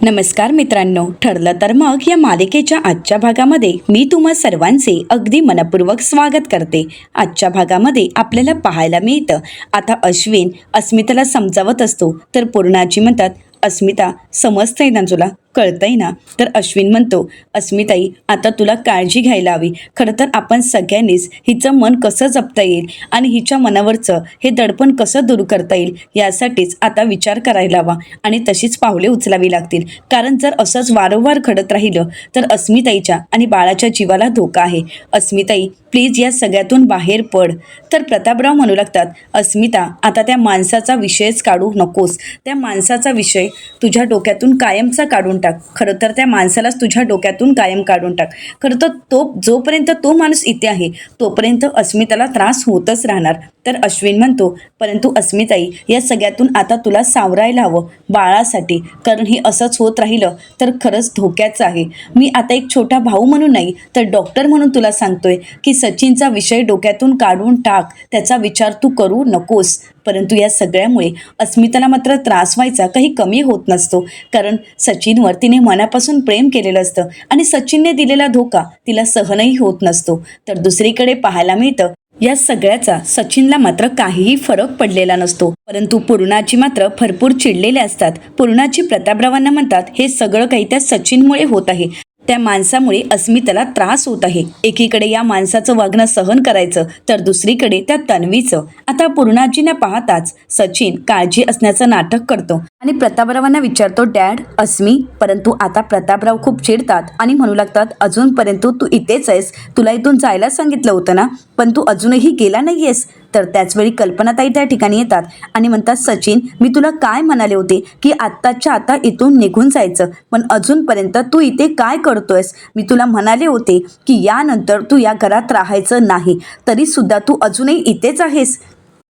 नमस्कार मित्रांनो, ठरलं तर मग या मालिकेच्या आजच्या भागामध्ये मी तुम्हा सर्वांचे अगदी मनपूर्वक स्वागत करते। आजच्या भागामध्ये आपल्याला पाहायला मिळतं, आता अश्विन अस्मिताला समजावत असतो तर पूर्णाजी म्हणतात, अस्मिता समजतंय ना, तुला कळतंय ना? तर अश्विन म्हणतो, अस्मिताई आता तुला काळजी घ्यायला हवी। खरं तर आपण सगळ्यांनीच हिचं मन कसं जपता येईल आणि हिच्या मनावरचं हे दडपण कसं दूर करता येईल यासाठीच आता विचार करायला हवा आणि तशीच पावले उचलावी लागतील। कारण जर असंच वारंवार घडत राहिलं तर अस्मिताईच्या आणि बाळाच्या जीवाला धोका आहे। अस्मिताई प्लीज या सगळ्यातून बाहेर पड। तर प्रतापराव म्हणू लागतात, अस्मिता आता त्या माणसाचा विषयच काढू नकोस, त्या माणसाचा विषय तुझ्या डोक्यातून कायमचा काढून टाक। खरं तर त्या माणसालाच तुझ्या डोक्यातून कायम काढून टाक। खरं तर जोपर्यंत तो माणूस इथे आहे तोपर्यंत अस्मिताला त्रास होतच राहणार। तर अश्विन म्हणतो, परंतु अस्मिताई या सगळ्यातून आता तुला सावरायला हवं बाळासाठी, कारण हे असंच होत राहिलं तर खरंच धोक्याचं आहे। मी आता एक छोटा भाऊ म्हणून नाही तर डॉक्टर म्हणून तुला सांगतोय की सचिनचा विषय डोक्यातून काढून टाक, त्याचा विचार तू करू नकोस। परंतु या सगळ्यामुळे अस्मिताला मात्र त्रास व्हायचा काही कमी होत नसतो, कारण सचिनवर तिने मनापासून प्रेम केलेलं असतं आणि सचिनने दिलेला धोका तिला सहनही होत नसतो। तर दुसरीकडे पाहायला मिळतं, या सगळ्याचा सचिनला मात्र काहीही फरक पडलेला नसतो, परंतु पूर्णाची मात्र भरपूर चिडलेले असतात। पूर्णाची प्रतापरावांना म्हणतात, हे सगळं काही त्या सचिनमुळे होत आहे, त्या माणसामुळे अस्मिताला त्रास होत आहे। एकीकडे या माणसाचं वागणं सहन करायचं तर दुसरीकडे त्या तन्वीचं। आता पूर्णाजींना पाहताच सचिन काळजी असण्याचं नाटक करतो आणि प्रतापरावांना विचारतो, डॅड अस्मी? परंतु आता प्रतापराव खूप चिडतात आणि म्हणू लागतात, अजूनपर्यंत तू इथेच आहेस, तुला इथून जायला सांगितलं होतं ना, पण तू अजूनही गेला नाही आहेस। तर त्याचवेळी कल्पनाताई त्या ठिकाणी येतात आणि म्हणतात, सचिन मी तुला काय म्हणाले होते की आत्ताच्या आता इथून निघून जायचं, पण अजूनपर्यंत तू इथे काय करतोयस? मी तुला म्हणाले होते की यानंतर तू या घरात राहायचं नाही, तरी सुद्धा तू अजूनही इथेच आहेस।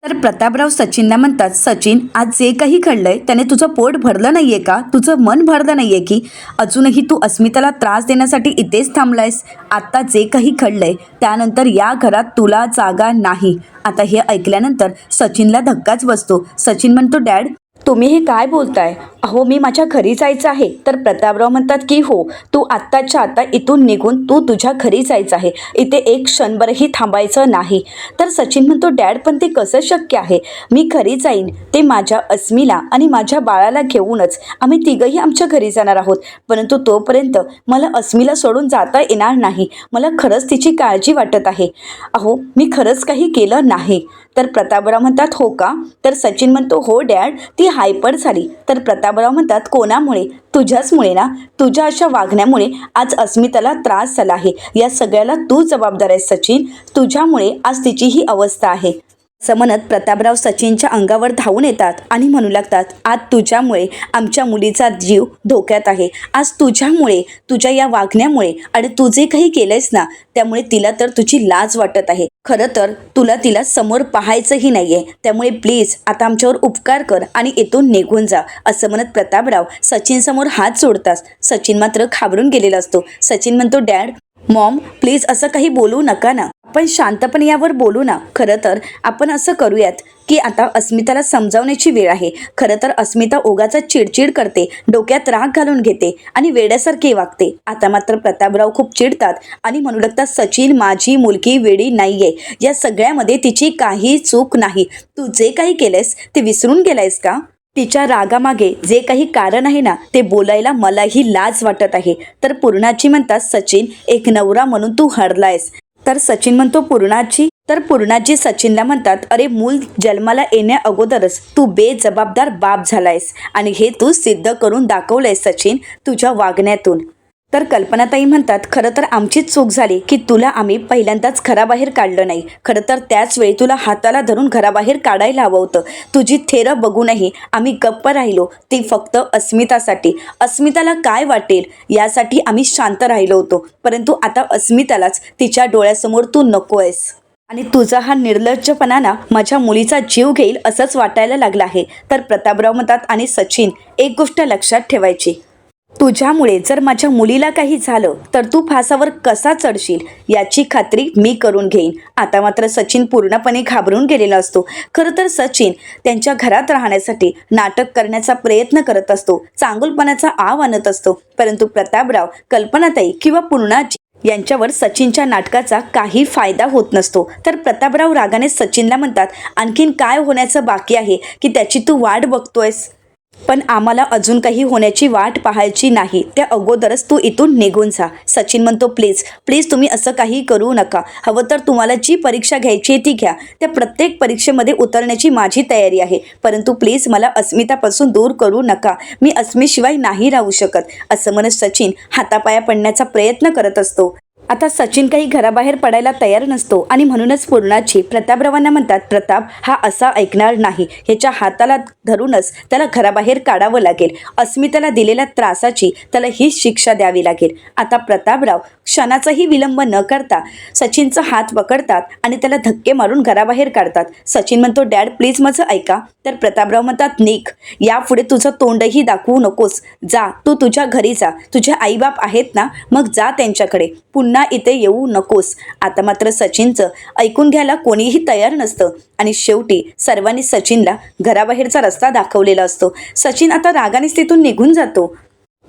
तर प्रतापराव सचिनला म्हणतात, सचिन आज जे काही घडलंय त्याने तुझं पोट भरलं नाहीये का? तुझं मन भरलं नाहीये की अजूनही तू अस्मिताला त्रास देण्यासाठी इथेच थांबलायस? आता जे काही घडलंय त्यानंतर या घरात तुला जागा नाही। आता हे ऐकल्यानंतर सचिनला धक्काच बसतो। सचिन म्हणतो, डॅड तुम्ही हे काय बोलताय? अहो मी माझ्या घरी जायचं आहे। तर प्रतापराव म्हणतात की हो, तू आत्ताच्या आता इथून निघून तू तुझ्या घरी जायचं आहे, इथे एक क्षणभरही थांबायचं नाही। तर सचिन म्हणतो, डॅड पण ते कसं शक्य आहे? मी घरी जाईन ते माझ्या अस्मीला आणि माझ्या बाळाला घेऊनच, आम्ही तिघंही आमच्या घरी जाणार आहोत, परंतु तोपर्यंत मला अस्मीला सोडून जाता येणार नाही। मला खरंच तिची काळजी वाटत आहे। अहो मी खरंच काही केलं नाही। तर प्रतापराव म्हणतात, हो का? तर सचिन म्हणतो, हो डॅड ती हायपर झाली। तर प्रतापराव म्हणतात, कोणामुळे? तुझ्याचमुळे ना, तुझ्या अशा वागण्यामुळे आज अस्मिताला त्रास झाला आहे। या सगळ्याला तू जबाबदार आहेस सचिन, तुझ्यामुळे आज तिची ही अवस्था आहे। असं म्हणत प्रतापराव सचिनच्या अंगावर धावून येतात आणि म्हणू लागतात, आज तुझ्यामुळे आमच्या मुलीचा जीव धोक्यात आहे। आज तुझ्यामुळे, तुझ्या या वागण्यामुळे आणि तू जे काही केलंयस ना त्यामुळे तिला तर तुझी लाज वाटत आहे। खरं तर तुला तिला समोर पाहायचंही नाहीये, त्यामुळे प्लीज आता आमच्यावर उपकार कर आणि इथून निघून जा। असं म्हणत प्रतापराव सचिन समोर हात जोडतात। सचिन मात्र घाबरून गेलेला असतो। सचिन म्हणतो, डॅड मॉम प्लीज असं काही बोलू नका ना, आपण शांतपणे यावर बोलू ना। खरं तर आपण असं करूयात की आता अस्मिताला समजावण्याची वेळ आहे। खरं तर अस्मिता ओगाचा चिडचिड करते, डोक्यात राग घालून घेते आणि वेड्यासारखी वागते। आता मात्र प्रतापराव खूप चिडतात आणि म्हणू लागतात, सचिन माझी मुलगी वेडी नाहीये, या सगळ्यामध्ये तिची काही चूक नाही। तू जे काही केलंयस ते विसरून गेलायस का? तिच्या रागामागे जे काही कारण आहे ना ते बोलायला मलाही लाज वाटत आहे। तर पूर्णाची म्हणतात, सचिन एक नवरा म्हणून तू हरलायस। तर सचिन म्हणतो, पूर्णाची? तर पूर्णाजी सचिनला म्हणतात, अरे मूल जन्माला येण्या अगोदरच तू बेजबाबदार बाप झालायस आणि हे तू सिद्ध करून दाखवलंयस सचिन तुझ्या वागण्यातून। तर कल्पनाताई म्हणतात, खरं तर आमचीच चूक झाली की तुला आम्ही पहिल्यांदाच घराबाहेर काढलं नाही। खरं तर त्याच वेळी तुला हाताला धरून घराबाहेर काढायला हवं होतं। तुझी थेरं बघूनही आम्ही गप्प राहिलो, ती फक्त अस्मितासाठी। अस्मिताला काय वाटेल यासाठी आम्ही शांत राहिलो होतो, परंतु आता अस्मितालाच तिच्या डोळ्यासमोर तू नको आहेस आणि तुझा हा निर्लज्जपणा ना माझ्या मुलीचा जीव घेईल असंच वाटायला लागलं आहे। तर प्रतापराव म्हणतात, आणि सचिन एक गोष्ट लक्षात ठेवायची, तुझ्यामुळे जर माझ्या मुलीला काही झालं तर तू फासावर कसा चढशील याची खात्री मी करून घेईन. आता मात्र सचिन पूर्णपणे घाबरून गेलेला असतो. खरं तर सचिन त्यांच्या घरात राहण्यासाठी नाटक करण्याचा प्रयत्न करत असतो, चांगुलपणाचा आव आणत असतो. परंतु प्रतापराव, कल्पनाताई किंवा पूर्णाजी यांच्यावर सचिनच्या नाटकाचा काही फायदा होत नसतो. तर प्रतापराव रागाने सचिनला म्हणतात, आणखीन काय होण्याचं बाकी आहे की त्याची तू वाट बघतोयस? पण आम्हाला अजून काही होण्याची वाट पाहायची नाही, त्या अगोदरच तू इथून निघून जा. सचिन म्हणतो, प्लीज प्लीज तुम्ही असं काही करू नका. हवं तर तुम्हाला जी परीक्षा घ्यायची ती घ्या, त्या प्रत्येक परीक्षेमध्ये उतरण्याची माझी तयारी आहे. परंतु प्लीज मला अस्मितापासून दूर करू नका. मी अस्मिशिवाय नाही राहू शकत. असं म्हणत सचिन हातापाया पडण्याचा प्रयत्न करत असतो. आता सचिन काही घराबाहेर पडायला तयार नसतो आणि म्हणूनच पूर्णाची प्रतापरावांना म्हणतात, प्रताप हा असा ऐकणार नाही. ह्याच्या हाताला धरूनच त्याला घराबाहेर काढावं लागेल. अस्मिताला दिलेल्या त्रासाची त्याला हीच शिक्षा द्यावी लागेल. आता प्रतापराव क्षणाचाही विलंब न करता सचिनचा हात पकडतात आणि त्याला धक्के मारून घराबाहेर काढतात. सचिन म्हणतो, डॅड प्लीज माझं ऐका. तर प्रतापराव म्हणतात, निघ, यापुढे तुझं तोंडही दाखवू नकोस. जा, तू तुझ्या घरी जा. तुझे आईबाप आहेत ना, मग जा त्यांच्याकडे. पुन्हा इथे येऊ नकोस. आता मात्र सचिनचं ऐकून घ्यायला कोणीही तयार नसतं आणि शेवटी सर्वांनी सचिनला घराबाहेरचा रस्ता दाखवलेला असतो. सचिन आता रागानेच तिथून निघून जातो.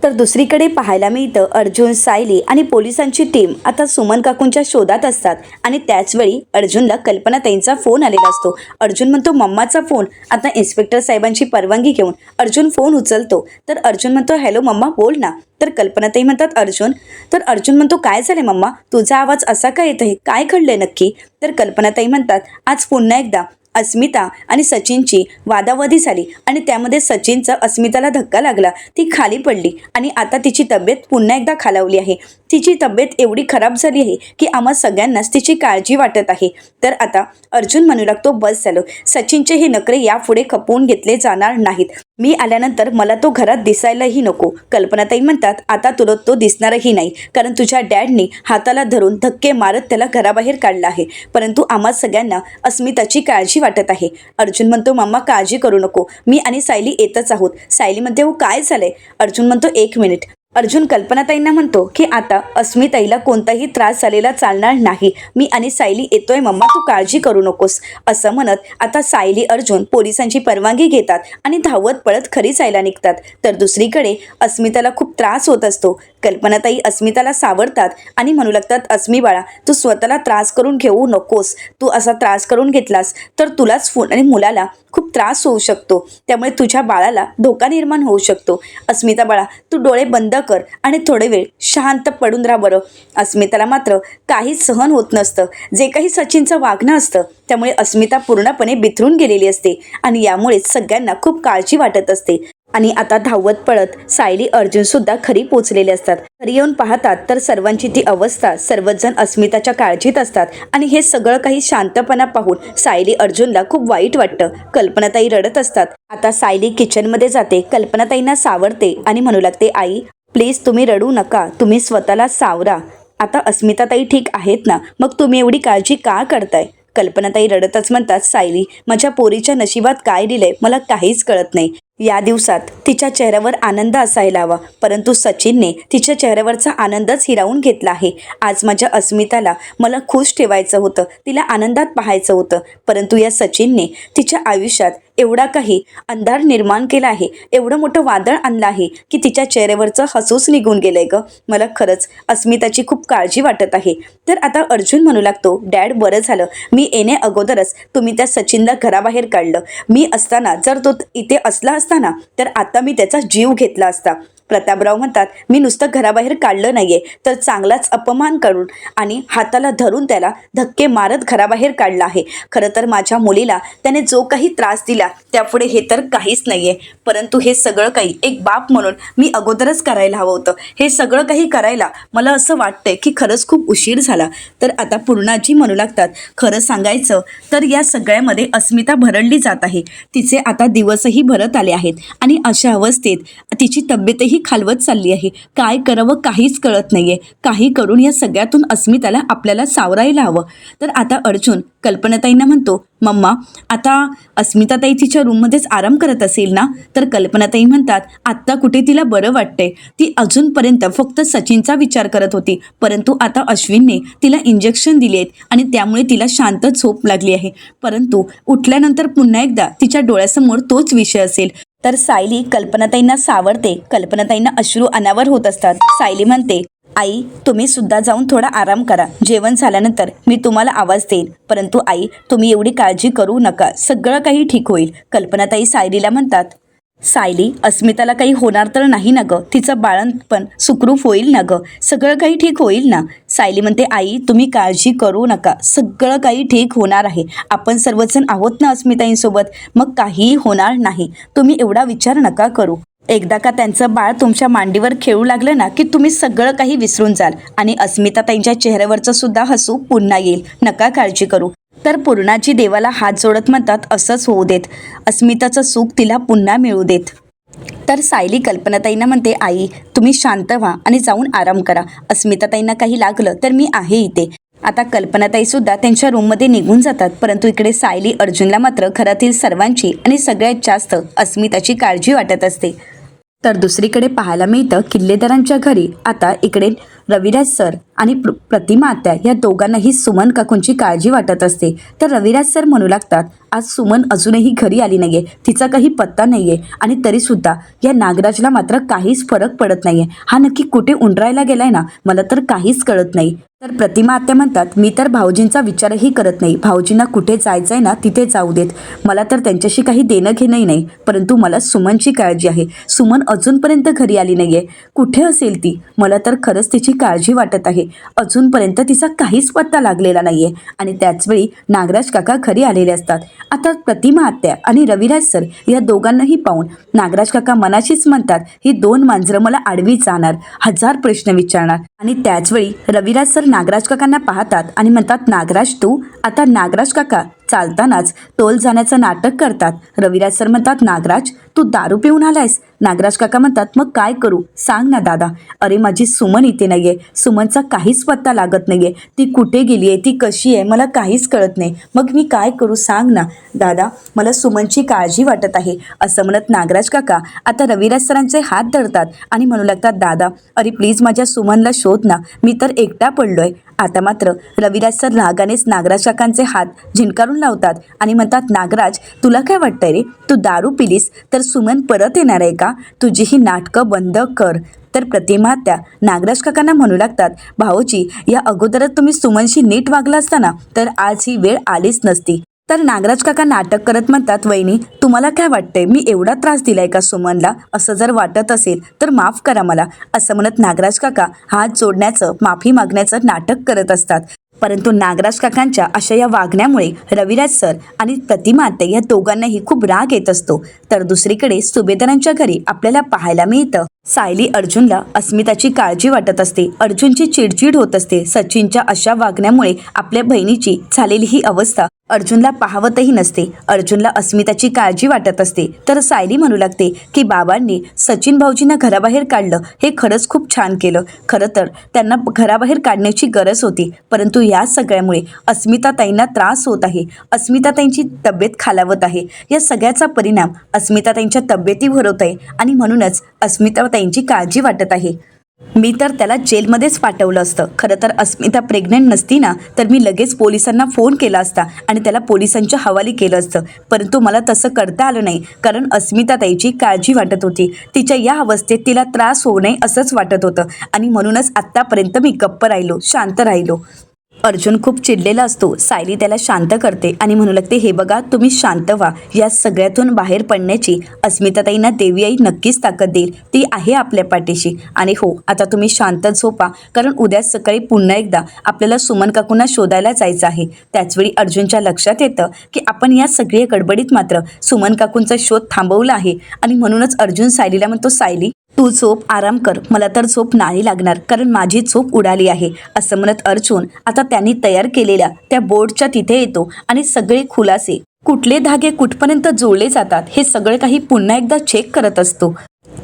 तर दुसरीकडे पाहायला मिळतं, अर्जुन, सायली आणि पोलिसांची टीम आता सुमन काकूंच्या शोधात असतात आणि त्याचवेळी अर्जुनला कल्पनाताईंचा फोन आलेला असतो. अर्जुन म्हणतो, मम्माचा फोन. आता इन्स्पेक्टर साहेबांची परवानगी घेऊन अर्जुन फोन उचलतो. तर अर्जुन म्हणतो, हॅलो मम्मा, बोल ना. तर कल्पनाताई म्हणतात, अर्जुन. तर अर्जुन म्हणतो, काय झाले मम्मा, तुझा आवाज असा काय येत आहे, काय घडलंय नक्की? तर कल्पनाताई म्हणतात, आज पुन्हा एकदा अस्मिता आणि सचिनची वादावादी झाली आणि त्यामध्ये सचिनचा अस्मिताला धक्का लागला. ती खाली पडली आणि आता तिची तब्येत पुन्हा एकदा खालावली आहे. तिची तब्येत एवढी खराब झाली आहे की आम्हा सगळ्यांनाच तिची काळजी वाटत आहे. तर आता अर्जुन म्हणू लागतो, बस झालं, सचिनचे हे नखरे यापुढे खपवून घेतले जाणार नाहीत. मी आल्यानंतर मला तो घरात दिसायलाही नको. कल्पनाताई म्हणतात, आता तुला तो दिसणारही नाही, कारण तुझ्या डॅडनी हाताला धरून धक्के मारत त्याला घराबाहेर काढलं आहे. परंतु आम्हा सगळ्यांना अस्मिताची काळजी वाटत आहे. अर्जुन म्हणतो, मम्मा काळजी करू नको, मी आणि सायली येतच आहोत. सायली म्हणते, हो काय झालंय? अर्जुन म्हणतो, एक मिनिट. अर्जुन कल्पनाताईंना म्हणतो की आता अस्मिताईला कोणताही त्रास झालेला चालणार नाही. मी आणि सायली येतोय मम्मा, तू काळजी करू नकोस. असं म्हणत आता सायली, अर्जुन पोलिसांची परवानगी घेतात आणि धावत पळत खरी जायला निघतात. तर दुसरीकडे अस्मिताला खूप त्रास होत असतो. कल्पनाताई अस्मिताला सावरतात आणि म्हणू लागतात, अस्मी बाळा, तू स्वतःला त्रास करून घेऊ नकोस. तू असा त्रास करून घेतलास तर तुलाच आणि मुलाला खूप त्रास होऊ शकतो. त्यामुळे तुझ्या बाळाला धोका निर्माण होऊ शकतो. अस्मिता बाळा, तू डोळे बंद कर आणि थोडे वेळ शांत पडून राहा बरं. अस्मिताला मात्र काहीच सहन होत नसतं. जे काही सचिनचं वागणं असतं त्यामुळे अस्मिता पूर्णपणे बिथरून गेलेली असते आणि यामुळेच सगळ्यांना खूप काळजी वाटत असते. आणि आता धावत पळत सायली, अर्जुन सुद्धा घरी पोचलेले असतात. घरी येऊन पाहतात तर सर्वांची ती अवस्था, सर्वजण अस्मिताच्या काळजीत असतात आणि हे सगळं काही शांतपणा पाहून सायली, अर्जुनला खूप वाईट वाटतं. कल्पनाताई रडत असतात. आता सायली किचनमध्ये जाते, कल्पनाताईंना सावरते आणि म्हणू लागते, आई प्लीज तुम्ही रडू नका, तुम्ही स्वतःला सावरा. आता अस्मिताताई ठीक आहेत ना, मग तुम्ही एवढी काळजी का करताय? कल्पनाताई रडतच म्हणतात, सायली, माझ्या पोरीच्या नशिबात काय दिलंय मला काहीच कळत नाही. या दिवसात तिच्या चेहऱ्यावर आनंद असायला हवा, परंतु सचिनने तिच्या चेहऱ्यावरचा आनंदच हिरावून घेतला आहे. आज माझ्या अस्मिताला मला खुश ठेवायचं होतं, तिला आनंदात पाहायचं होतं, परंतु या सचिनने तिच्या आयुष्यात एवढा काही अंधार निर्माण केला आहे, एवढं मोठं वादळ आणलं आहे की तिच्या चेहऱ्यावरचं हसूच निघून गेलंय ग. मला खरंच अस्मिताची खूप काळजी वाटत आहे. तर आता अर्जुन म्हणू लागतो, डॅड बरं झालं, मी येणे अगोदरच तुम्ही त्या सचिनला घराबाहेर काढलं. मी असताना जर तो इथे असला असता ना तर आता मी त्याचा जीव घेतला असता. प्रतापराव म्हणतात, मी नुसतं घराबाहेर काढलं नाहीये तर चांगलाच अपमान करून आणि हाताला धरून त्याला धक्के मारत घराबाहेर काढला आहे. खरं तर माझ्या मुलीला त्याने जो काही त्रास दिला त्यापुढे हे तर काहीच नाहीये, परंतु हे सगळं काही एक बाप म्हणून मी अगोदरच करायला हवं होतं. हे सगळं काही करायला मला असं वाटतंय की खरंच खूप उशीर झाला. तर आता पूर्णाजी म्हणू लागतात, खरं सांगायचं तर या सगळ्यामध्ये अस्मिता भरडली जात आहे. तिचे आता दिवसही भरत आले आहेत आणि अशा अवस्थेत तिची तब्येतही खालवत चालली आहे. काय करावं काहीच कळत नाहीये. काही करून या सगळ्यातून अस्मिताला आपल्याला सावरायला हवं. तर आता अर्जुन कल्पनाताईंना म्हणतो, मम्मा आता अस्मिताताई तिच्या रूममध्येच आराम करत असेल ना? तर कल्पनाताई म्हणतात, आत्ता कुठे तिला बरं वाटतंय. ती अजूनपर्यंत फक्त सचिनचा विचार करत होती, परंतु आता अश्विनने तिला इंजेक्शन दिले आहेत आणि त्यामुळे तिला शांत झोप लागली आहे. परंतु उठल्यानंतर पुन्हा एकदा तिच्या डोळ्यासमोर तोच विषय असेल. तर सायली कल्पनाताईंना सावरते. कल्पनाताईंना अश्रू अनावर होत असतात. सायली म्हणते, आई तुम्ही सुद्धा जाऊन थोडा आराम करा. जेवण झाल्यानंतर मी तुम्हाला आवाज देईन. परंतु आई तुम्ही एवढी काळजी करू नका, सगळं काही ठीक होईल. कल्पनाताई सायलीला म्हणतात, सायली अस्मिताला काही होणार तर नाही ना गं? तिचं बाळंतपण सुखरूप होईल ना गं? सगळं काही ठीक होईल ना? सायली म्हणते, आई तुम्ही काळजी करू नका, सगळं काही ठीक होणार आहे. आपण सर्वजण आहोत ना अस्मिताईंसोबत, मग काहीही होणार नाही. तुम्ही एवढा विचार नका करू. एकदा का त्यांचं बाळ तुमच्या मांडीवर खेळू लागलं ना की तुम्ही सगळं काही विसरून जाल आणि अस्मिताताईंच्या चेहऱ्यावरचं सुद्धा हसू पुन्हा येईल. नका काळजी करू. तर पूर्णाजी देवाला हात जोडत म्हणतात, असंच होऊ देत. अस्मिताचं सुख तिला पुन्हा मिळू देत. तर सायली कल्पनाताईंना म्हणते, आई तुम्ही शांत व्हा आणि जाऊन आराम करा. अस्मिताताईंना काही लागलं तर मी आहे इथे. आता कल्पनाताई सुद्धा त्यांच्या रूममध्ये निघून जातात. परंतु इकडे सायली अर्जुनला मात्र घरातील सर्वांची आणि सगळ्यात जास्त अस्मिताची काळजी वाटत असते. तर दुसरीकडे पाहायला मिळतं किल्लेदारांच्या घरी आता इकडे रविराज सर आणि प्रतिमा आत्या या दोघांनाही सुमन काकूंची काळजी वाटत असते. तर रविराज सर म्हणू लागतात, आज सुमन अजूनही घरी आली नाहीये, तिचा काही पत्ता नाहीये आणि तरीसुद्धा या नागराजला मात्र काहीच फरक पडत नाहीये. हा नक्की कुठे उंडरायला गेलाय ना, मला तर काहीच कळत नाही. तर प्रतिमा आत्या म्हणतात, मी तर भाऊजींचा विचारही करत नाही. भाऊजींना कुठे जायचंय ना तिथे जाऊ देत. मला तर त्यांच्याशी काही देणं घेणंही नाही. परंतु मला सुमनची काळजी आहे. सुमन अजूनपर्यंत घरी आली नाहीये. कुठे असेल ती? मला तर खरंच तिची काळजी वाटत आहे. अजूनपर्यंत तिचा काहीच पत्ता लागलेला नाहीये. आणि त्याचवेळी नागराज काका घरी आलेले असतात. आता प्रतिमा आत्या आणि रविराज सर या दोघांनाही पाहून नागराज काका मनाशीच म्हणतात, ही दोन मांजरं मला आडवी जाणार, हजार प्रश्न विचारणार. आणि त्याचवेळी रविराज सर नागराज काकांना पाहतात आणि म्हणतात, नागराज तू? आता नागराज काका चालतानाच तोल जाण्याचं नाटक करतात. रविराज सर म्हणतात, नागराज तू दारू पिऊन आलायस? नागराज काका म्हणतात, मग काय करू सांग ना दादा. अरे माझी सुमन इथे नाहीये. सुमनचा काहीच पत्ता लागत नाहीये. ती कुठे गेली आहे, ती कशी आहे, मला काहीच कळत नाही. मग मी काय करू सांग ना दादा, मला सुमनची काळजी वाटत आहे. असं म्हणत नागराज काका आता रविराज सरांचे हात धरतात आणि म्हणू लागतात, दादा अरे प्लीज माझ्या सुमनला शोध ना, मी तर एकटा पडलोय. आता मात्र रविराज सर रागानेच नागराज काकांचे हात झिंकारून लावतात आणि म्हणतात, नागराज तुला काय वाटतंय रे? तू दारू पिलीस तर सुमन परत येणार आहे का? तुझी ही नाटकं बंद कर. तर प्रतिमा त्या नागराज काकांना म्हणू लागतात, भाऊजी या अगोदरच तुम्ही सुमनशी नीट वागला असताना तर आज ही वेळ आलीच नसती. तर नागराज काका नाटक करत म्हणतात, वहिनी तुम्हाला काय वाटतंय, मी एवढा त्रास दिलाय का सुमनला? असं जर वाटत असेल तर माफ करा मला. असं म्हणत नागराज काका हात जोडण्याचं माफी मागण्याचं नाटक करत असतात. परंतु नागराज काकांच्या अशा या वागण्यामुळे रविराज सर आणि प्रतिमा आत्या या दोघांनाही खूप राग येत असतो. तर दुसरीकडे सुभेदारांच्या घरी आपल्याला पाहायला मिळतं, सायली अर्जुनला अस्मिताची काळजी वाटत असते. अर्जुनची चिडचिड होत असते. सचिनच्या अशा वागण्यामुळे आपल्या बहिणीची झालेली ही अवस्था अर्जुनला पाहवतही नसते. अर्जुनला अस्मिताची काळजी वाटत असते. तर सायली म्हणू लागते की बाबांनी सचिन भाऊजींना घराबाहेर काढलं हे खरंच खूप छान केलं. खरं तर त्यांना घराबाहेर काढण्याची गरज होती. परंतु या सगळ्यामुळे अस्मिताताईंना त्रास होत आहे. अस्मिताताईंची तब्येत खालावत आहे. या सगळ्याचा परिणाम अस्मिताताईंच्या तब्येतीवर होत आहे आणि म्हणूनच अस्मिताताईंची काळजी वाटत आहे. मी तर त्याला जेलमध्येच पाठवलं असतं. खरं तर अस्मिता प्रेग्नंट नसती ना तर मी लगेच पोलिसांना फोन केला असता आणि त्याला पोलिसांच्या हवाली केलं असतं. परंतु मला तसं करता आलं नाही, कारण अस्मिताताईची काळजी वाटत होती. तिच्या या अवस्थेत तिला त्रास होऊ नये असंच वाटत होतं आणि म्हणूनच आत्तापर्यंत मी गप्प राहिलो, शांत राहिलो. अर्जुन खूप चिडलेला असतो. सायली त्याला शांत करते आणि म्हणू लागते, हे बघा तुम्ही शांत व्हा. या सगळ्यातून बाहेर पडण्याची अस्मिताताईंना देवी आई नक्कीच ताकद देईल. ती आहे आपल्या पाठीशी. आणि हो आता तुम्ही शांत झोपा, कारण उद्या सकाळी पुन्हा एकदा आपल्याला सुमन काकूंना शोधायला जायचं आहे. त्याचवेळी अर्जुनच्या लक्षात येतं की आपण या सगळ्या गडबडीत मात्र सुमन काकूंचा शोध थांबवला आहे आणि म्हणूनच अर्जुन सायलीला म्हणतो, सायली तू झोप, आराम कर. मला तर झोप नाही लागणार, कारण माझी झोप उडाली आहे. असं म्हणत अर्जुन आता त्यांनी तयार केलेल्या त्या बोर्डच्या तिथे येतो आणि सगळे खुलासे, कुठले धागे कुठपर्यंत जोडले जातात हे सगळे काही पुन्हा एकदा चेक करत असतो.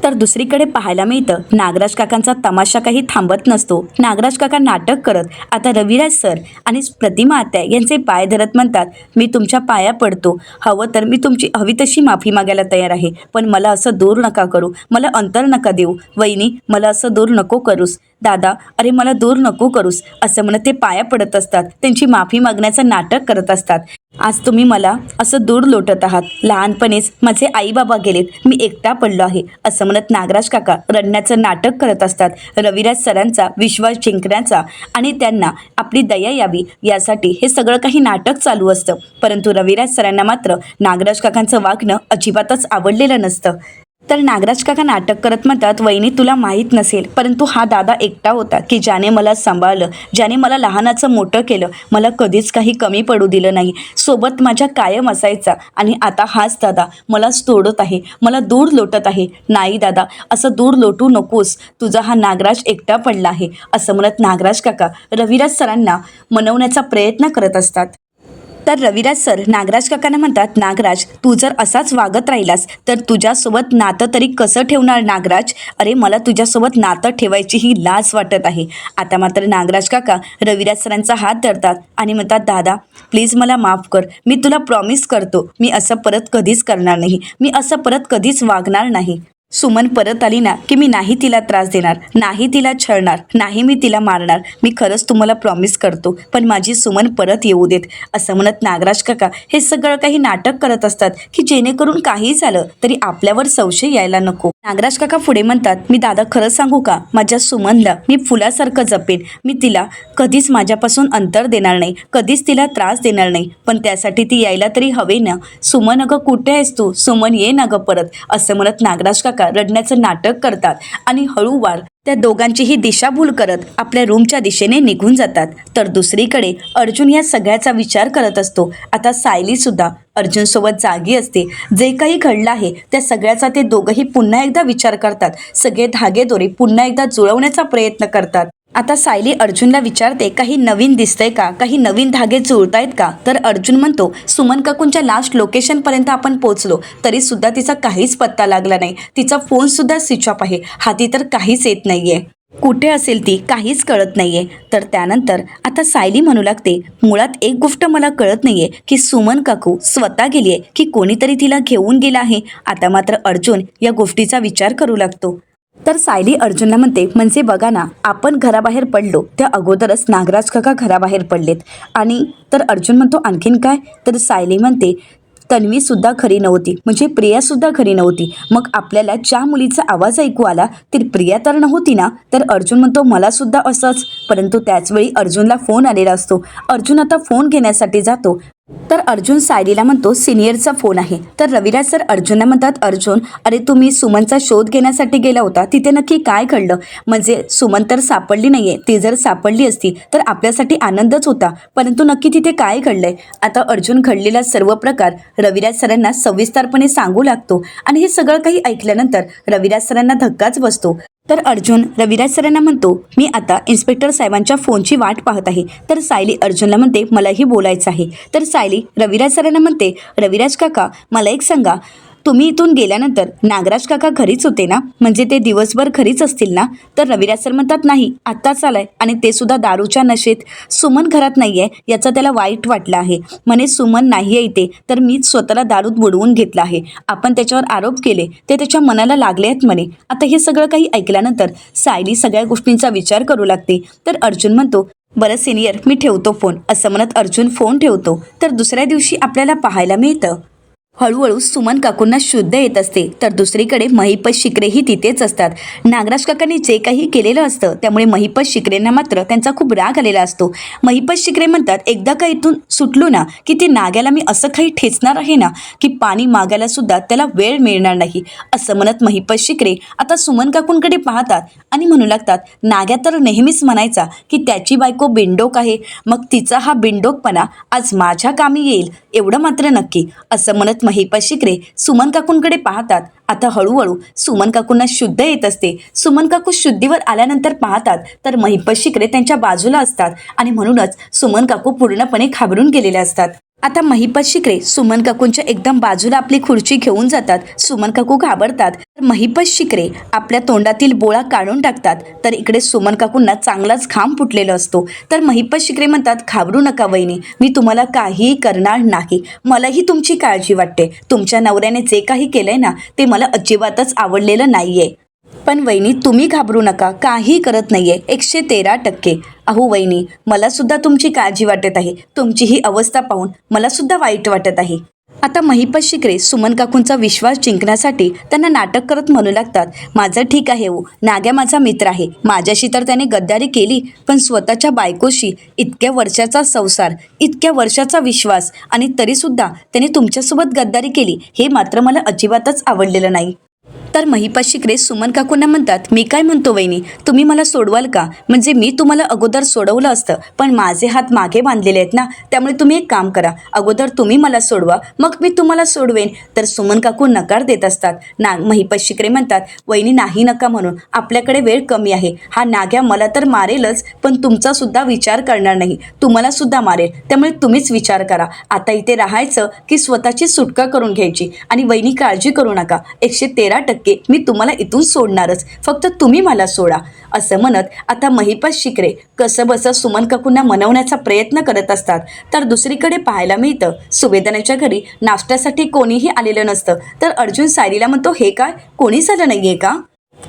तर दुसरीकडे पाहायला मिळतं नागराज काकांचा तमाशा काही थांबत नसतो. नागराज काका नाटक करत आता रविराज सर आणि प्रतिमा आत्या यांचे पाय धरत म्हणतात, मी तुमच्या पाया पडतो, हवं तर मी तुमची हवी तशी माफी मागायला तयार आहे, पण मला असं दूर नका करू, मला अंतर नका देऊ, वहिनी मला असं दूर नको करूस, दादा अरे मला दूर नको करूस, असं म्हणत ते पाया पडत असतात. त्यांची माफी मागण्याचं नाटक करत असतात. आज तुम्ही मला असं दूर लोटत आहात, लहानपणीच माझे आई बाबा गेलेत, मी एकटा पडलो आहे, असं म्हणत नागराज काका रडण्याचं नाटक करत असतात. रविराज सरांचा विश्वास जिंकण्याचा आणि त्यांना आपली दया यावी यासाठी हे सगळं काही नाटक चालू असतं. परंतु रविराज सरांना मात्र नागराज काकांचं वागणं अजिबातच आवडलेलं नसतं. तर नागराज काका नाटक करत म्हणतात, वहिनी तुला माहीत नसेल, परंतु हा दादा एकटा होता की ज्याने मला सांभाळलं, ज्याने मला लहानाचं मोठं केलं, मला कधीच काही कमी पडू दिलं नाही, सोबत माझ्या कायम असायचा. आणि आता हाच दादा मला तोडत आहे, मला दूर लोटत आहे. नाही दादा, असं दूर लोटू नकोस, तुझा हा नागराज एकटा पडला आहे, असं म्हणत नागराज काका रविराज सरांना मनवण्याचा प्रयत्न करत असतात. तर रविराज सर नागराज काकांना म्हणतात, नागराज तू जर असाच वागत राहिलास तर तुझ्यासोबत नातं तरी कसं ठेवणार नागराज, अरे मला तुझ्यासोबत नातं ठेवायची ही लाज वाटत आहे. आता मात्र नागराज काका रविराज सरांचा हात धरतात आणि म्हणतात, दादा प्लीज मला माफ कर, मी तुला प्रॉमिस करतो मी असं परत कधीच करणार नाही, मी असं परत कधीच वागणार नाही. सुमन परत आली ना की मी नाही तिला त्रास देणार, नाही तिला छळणार, नाही मी तिला मारणार, मी खरंच तुम्हाला प्रॉमिस करतो, पण माझी सुमन परत येऊ देत, असं म्हणत नागराज काका हे सगळं काही नाटक करत असतात की जेणेकरून काही झालं तरी आपल्यावर संशय यायला नको. नागराज काका पुढे म्हणतात, मी दादा खरं सांगू का, माझ्या सुमनला मी फुलासारखं जपेन, मी तिला कधीच माझ्यापासून अंतर देणार नाही, कधीच तिला त्रास देणार नाही, पण त्यासाठी ती यायला तरी हवे ना. सुमन अगं कुठे आहेस तू, सुमन ये ना गं परत, असं म्हणत नागराज काका रडण्याचं नाटक करतात आणि हळूवार त्या दोघांचीही दिशाभूल करत आपल्या रूमच्या दिशेने निघून जातात. तर दुसरीकडे अर्जुन या सगळ्याचा विचार करत असतो. आता सायली सुद्धा अर्जुनसोबत जागी असते. जे काही घडलं आहे त्या सगळ्याचा ते दोघंही पुन्हा एकदा विचार करतात, सगळे धागेदोरे पुन्हा एकदा जुळवण्याचा प्रयत्न करतात. आता सायली अर्जुनला विचारते, काही नवीन दिसतंय का, काही नवीन धागे जुळतायत का. तर अर्जुन म्हणतो, सुमन काकूंच्या लास्ट लोकेशनपर्यंत आपण पोहोचलो तरी सुद्धा तिचा काहीच पत्ता लागला नाही, तिचा फोन सुद्धा स्विच ऑफ आहे, हाती तर काहीच येत नाहीये, कुठे असेल ती काहीच कळत नाहीये. तर त्यानंतर आता सायली म्हणू लागते, मुळात एक गोष्ट मला कळत नाहीये की सुमन काकू स्वतः गेली आहे की कोणीतरी तिला घेऊन गेला आहे. आता मात्र अर्जुन या गोष्टीचा विचार करू लागतो. तर सायली अर्जुनला म्हणते, म्हणजे बघा ना, आपण घराबाहेर पडलो त्या अगोदरच नागराज काका घराबाहेर पडलेत. आणि तर अर्जुन म्हणतो, आणखीन काय. तर सायली म्हणते, तन्वी सुद्धा घरी नव्हती, म्हणजे प्रिया सुद्धा घरी नव्हती, मग आपल्याला ज्या मुलीचा आवाज ऐकू आला ती प्रिया तर नव्हती ना. तर अर्जुन म्हणतो, मला सुद्धा असंच. परंतु त्याचवेळी अर्जुनला फोन आलेला असतो. अर्जुन आता फोन घेण्यासाठी जातो. तर अर्जुन सायलीला म्हणतो, सिनियरचा फोन आहे. तर रविराज सर अर्जुनला म्हणतात, अर्जुन अरे तुम्ही सुमनचा शोध घेण्यासाठी गेला होता, तिथे नक्की काय घडलं, म्हणजे सुमन तर सापडली नाहीये, ती जर सापडली असती तर आपल्यासाठी आनंदच होता, परंतु नक्की तिथे काय घडलंय. आता अर्जुन घडलेला सर्व प्रकार रविराज सरांना सविस्तरपणे सांगू लागतो आणि हे सगळं काही ऐकल्यानंतर रविराज सरांना धक्काच बसतो. तर अर्जुन रविराज सरांना म्हणतो, मी आता इन्स्पेक्टर साहेबांच्या फोनची वाट पाहत आहे. तर सायली अर्जुनला म्हणते, मलाही बोलायचं आहे. तर सायली रविराज सरांना म्हणते, रविराज काका मला एक सांगा, तुम्ही इथून गेल्यानंतर नागराज काका घरीच होते ना, म्हणजे ते दिवसभर घरीच असतील ना. तर रविराज सर म्हणतात, नाही आत्ताच आलाय आणि ते सुद्धा दारूच्या नशेत. सुमन घरात नाहीये याचा त्याला वाईट वाटलं आहे, म्हणे सुमन नाहीये इथे तर मी स्वतःला दारूत बुडवून घेतला आहे, आपण त्याच्यावर आरोप केले ते त्याच्या मनाला लागले आहेत म्हणे. आता हे सगळं काही ऐकल्यानंतर सायली सगळ्या गोष्टींचा विचार करू लागते. तर अर्जुन म्हणतो, बरं सिनियर मी ठेवतो फोन, असं म्हणत अर्जुन फोन ठेवतो. तर दुसऱ्या दिवशी आपल्याला पाहायला मिळतं हळूहळू सुमन काकूंना शुद्ध येत असते. तर दुसरीकडे महिपत शिकरेही तिथेच असतात. नागराज काकांनी जे काही केलेलं असतं त्यामुळे महिपत शिकरेंना मात्र त्यांचा खूप राग आलेला असतो. महिपत शिकरे म्हणतात, एकदा का इथून सुटलो ना की ते नाग्याला मी असं काही ठेचणार आहे ना की पाणी मागायला सुद्धा त्याला वेळ मिळणार नाही, असं म्हणत महिपत शिकरे आता सुमन काकूंकडे पाहतात आणि म्हणू लागतात, नाग्या तर नेहमीच म्हणायचा की त्याची बायको बिंडोक आहे, मग तिचा हा बिंडोकपणा आज माझ्या कामी येईल एवढं मात्र नक्की, असं म्हणत महिपत शिकरे सुमन काकूंकडे पाहतात. आता हळूहळू सुमन काकूंना शुद्ध येत असते. सुमन काकू शुद्धीवर आल्यानंतर पाहतात तर महिपत शिकरे त्यांच्या बाजूला असतात आणि म्हणूनच सुमन काकू पूर्णपणे घाबरून गेलेल्या असतात. आता महिपत शिकरे सुमन काकूंच्या एकदम बाजूला आपली खुर्ची घेऊन जातात. सुमन काकू घाबरतात. तर महिपत शिकरे आपल्या तोंडातील बोळा काढून टाकतात. तर इकडे सुमन काकूंना चांगलाच घाम फुटलेला असतो. तर महिपत शिकरे म्हणतात, घाबरू नका वहिनी, मी तुम्हाला काहीही करणार नाही. मलाही तुमची काळजी वाटते. तुमच्या नवऱ्याने जे काही केलंय ना ते मला अजिबातच आवडलेलं नाहीये. पण वहिनी तुम्ही घाबरू नका, काही करत नाहीये. 113%. अहो वहिनी, मला सुद्धा तुमची काळजी वाटत आहे. तुमची ही अवस्था पाहून मला सुद्धा वाईट वाटत आहे. आता महिपत शिकरे सुमन काकूंचा विश्वास जिंकण्यासाठी त्यांना नाटक करत म्हणू लागतात, माझं ठीक आहे हो, नाग्या माझा मित्र आहे. माझ्याशी तर त्याने गद्दारी केली, पण स्वतःच्या बायकोशी इतक्या वर्षाचा संसार, इतक्या वर्षाचा विश्वास, आणि तरीसुद्धा त्याने तुमच्यासोबत गद्दारी केली, हे मात्र मला अजिबातच आवडलेलं नाही. तर महिपत शिकरे सुमन काकूंना म्हणतात, मी काय म्हणतो वहिनी, तुम्ही मला सोडवाल का? म्हणजे मी तुम्हाला अगोदर सोडवलं असतं, पण माझे हात मागे बांधलेले आहेत ना, त्यामुळे तुम्ही एक काम करा, अगोदर तुम्ही मला सोडवा, मग मी तुम्हाला सोडवेन. तर सुमन काकू नकार देत असतात. महिपत शिकरे म्हणतात, वहिनी नाही नका म्हणून, आपल्याकडे वेळ कमी आहे. हा नाग्या मला तर मारेलच, पण तुमचा सुद्धा विचार करणार नाही, तुम्हाला सुद्धा मारेल. त्यामुळे तुम्हीच विचार करा, आता इथे राहायचं की स्वतःची सुटका करून घ्यायची. आणि वहिनी काळजी करू नका, 113% मी तुम्हाला इथून सोडणारच, फक्त तुम्ही मला सोडा. असं म्हणत आता महिपत शिकरे कसं बसं सुमन काकूंना मनवण्याचा प्रयत्न करत असतात. तर दुसरीकडे पाहायला मिळतं, सुवेदनाच्या घरी नाश्त्यासाठी कोणीही आलेलं नसतं. तर अर्जुन सायलीला म्हणतो, हे काय, कोणीच आलं नाहीये का?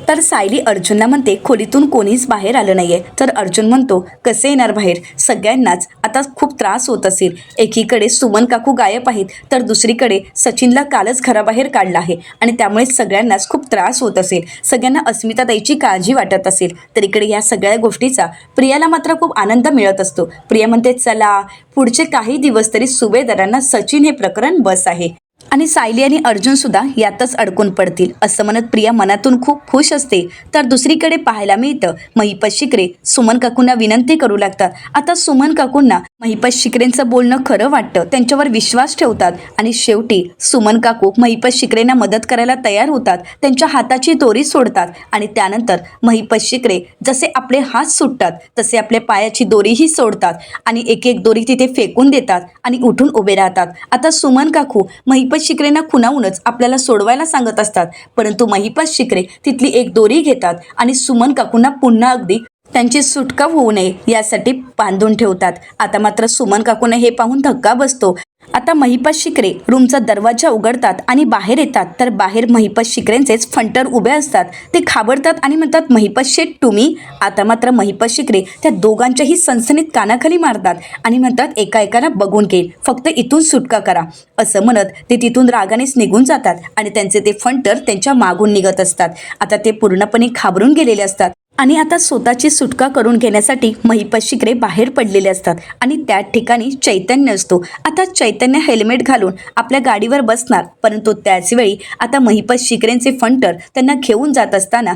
तर सायली अर्जुनला म्हणते, खोलीतून कोणीच बाहेर आलं नाहीये. तर अर्जुन म्हणतो, कसे येणार बाहेर, सगळ्यांनाच आता खूप त्रास होत असेल. एकीकडे सुमन काकू गायब आहेत, तर दुसरीकडे सचिनला कालच घराबाहेर काढलं आहे, आणि त्यामुळे सगळ्यांनाच खूप त्रास होत असेल. सगळ्यांना अस्मिता ताईची काळजी वाटत असेल. तर इकडे या सगळ्या गोष्टीचा प्रियाला मात्र खूप आनंद मिळत असतो. प्रिया म्हणते, चला पुढचे काही दिवस तरी सुभेदारांना सचिन हे प्रकरण बस आहे, आणि सायली आणि अर्जुन सुद्धा यातच अडकून पडतील, असं म्हणत प्रिया मनातून खूप खुश असते. तर दुसरीकडे पाहायला मिळतं, महिपत शिकरे सुमन काकूंना विनंती करू लागतात. आता सुमन काकूंना महिपत शिकरेंचं बोलणं खरं वाटतं, त्यांच्यावर विश्वास ठेवतात, आणि शेवटी सुमन काकू महिपत शिकरेंना मदत करायला तयार होतात. त्यांच्या हाताची दोरी सोडतात, आणि त्यानंतर महिपत शिकरे जसे आपले हात सुटतात तसे आपल्या पायाची दोरीही सोडतात, आणि एक एक दोरी तिथे फेकून देतात आणि उठून उभे राहतात. आता सुमन काकू महिपत शिकरेंना खुणावूनच आपल्याला सोडवायला सांगत असतात, परंतु महिपत शिकरे तिथली एक दोरी घेतात आणि सुमन काकूंना पुन्हा अगदी त्यांची सुटका होऊ नये यासाठी बांधून ठेवतात. आता मात्र सुमन काकूंना हे पाहून धक्का बसतो. आता महिपत शिकरे रूमचा दरवाजा उघडतात आणि बाहेर येतात. तर बाहेर महिपत शिकरेंचेच फंटर उभे असतात. ते घाबरतात आणि म्हणतात, महिपत शेठ तुम्ही? आता मात्र महिपत शिकरे त्या दोघांच्याही सनसनीत कानाखाली मारतात आणि म्हणतात, एका एकाला बघून घेईल, फक्त इथून सुटका करा. असं म्हणत ते तिथून रागानेच निघून जातात, आणि त्यांचे ते फंटर त्यांच्या मागून निघत असतात. आता ते पूर्णपणे घाबरून गेलेले असतात, आणि आता स्वतःची सुटका करून घेण्यासाठी महिपत शिकरे बाहेर पडलेले असतात, आणि त्या ठिकाणी चैतन्य असतो. आता चैतन्य हेल्मेट घालून आपल्या गाडीवर बसणार, परंतु त्याचवेळी आता महिपत शिकरेंचे फंटर त्यांना घेऊन जात असताना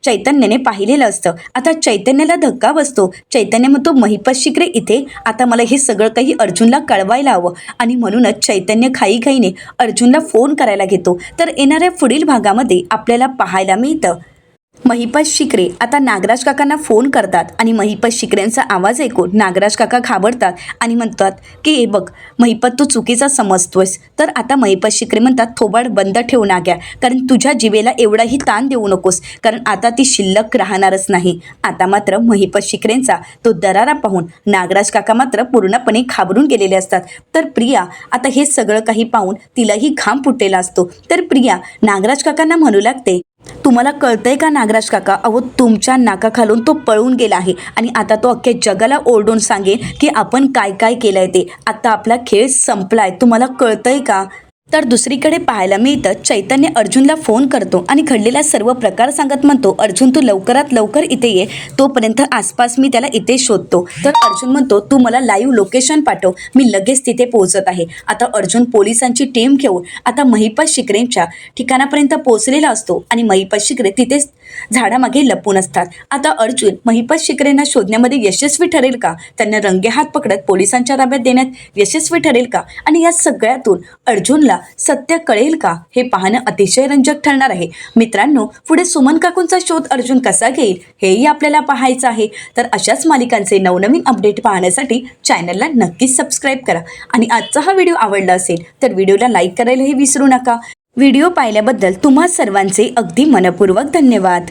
चैतन्याने पाहिलेलं असतं. आता चैतन्याला धक्का बसतो. चैतन्य म्हणतो, महिपत शिकरे इथे? आता मला हे सगळं काही अर्जुनला कळवायला हवं, आणि म्हणूनच चैतन्य घाईघाईने अर्जुनला फोन करायला घेतो. तर येणाऱ्या पुढील भागामध्ये आपल्याला पाहायला मिळतं, महिपत शिकरे आता नागराज काकांना फोन करतात, आणि महिपत शिकरेंचा आवाज ऐकून नागराज काका घाबरतात आणि म्हणतात की हे बघ महिपत, तू चुकीचा समजतोयस. तर आता महिपत शिकरे म्हणतात, थोबाड बंद ठेवू नाग्या, कारण तुझ्या जिभेला एवढाही ताण देऊ नकोस, कारण आता ती शिल्लक राहणारच नाही. आता मात्र महिपत शिकरेंचा तो दरारा पाहून नागराज काका मात्र पूर्णपणे घाबरून गेलेले असतात. तर प्रिया आता हे सगळं काही पाहून तिलाही घाम फुटलेला असतो. तर प्रिया नागराज काकांना म्हणू लागते, तुम्हाला कळतंय का नागराज काका, अहो तुमच्या नाकाखालून तो पळून गेला आहे, आणि आता तो अख्ख्या जगाला ओरडून सांगेल की आपण काय काय केलंय ते. आता आपला खेळ संपलाय, तुम्हाला कळतंय का? तर दुसरीकडे पाहायला मिळतं, चैतन्य अर्जुनला फोन करतो आणि घडलेला सर्व प्रकार सांगत म्हणतो, अर्जुन तू लवकरात लवकर इथे ये, तोपर्यंत आसपास मी त्याला इथे शोधतो. तर अर्जुन म्हणतो, तू मला लाईव्ह लोकेशन पाठव, मी लगेच तिथे पोहोचत आहे. आता अर्जुन पोलिसांची टीम घेऊन आता महिपत शिकरेंच्या ठिकाणापर्यंत पोहोचलेला असतो, आणि महिपत शिकरे तिथेच झाडामागे लपून असतात. आता अर्जुन महिपत शिकरेंना शोधण्यामध्ये यशस्वी ठरेल का? त्यांना रंगेहात पकडत पोलिसांच्या ताब्यात देण्यात यशस्वी ठरेल का? आणि या सगळ्यातून अर्जुनला सत्य कळेल का? हे पाहणं अतिशय रंजक ठरणार आहे. मित्रांनो, पुढे सुमन काकूंचा शोध अर्जुन कसा घेईल हेही आपल्याला पाहायचं आहे. तर अशाच मालिकांचे नवनवीन अपडेट पाहण्यासाठी चॅनलला नक्कीच सबस्क्राईब करा. आणि आजचा हा व्हिडिओ आवडला असेल तर व्हिडिओला लाईक करायलाही विसरू नका. व्हिडिओ पाहिल्याबद्दल तुम्हा सर्वांचे अगदी मनपूर्वक धन्यवाद.